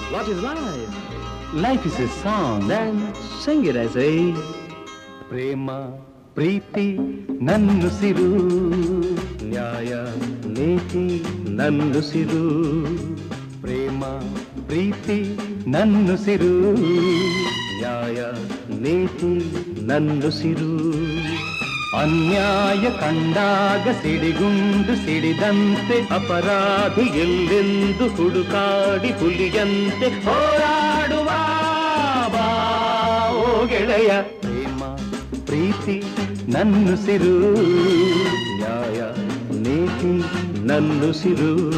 What is life? Life is a song. Then sing it, I say. ಪ್ರೇಮ ಪ್ರೀತಿ ನನ್ನುಸಿರು, ನ್ಯಾಯ ನೀತಿ ನನ್ನುಸಿರು. ಪ್ರೇಮ ಪ್ರೀತಿ ನನ್ನುಸಿರು, ನ್ಯಾಯ ನೀತಿ ನನ್ನುಸಿರು. ಅನ್ಯಾಯ ಕಂಡಾಗ ಸಿಡಿಗುಂಡು ಸಿಡಿದಂತೆ, ಅಪರಾಧಿ ಎಲ್ಲೆಂದು ಹುಡುಕಾಡಿ ಹುಲಿಯಂತೆ ಹೋರಾಡುವ ಬಾ ಓ ಗೆಳೆಯ. ಪ್ರೇಮ ಪ್ರೀತಿ ನನ್ನುಸಿರು, ನ್ಯಾಯ ನೀತಿ ನನ್ನುಸಿರು.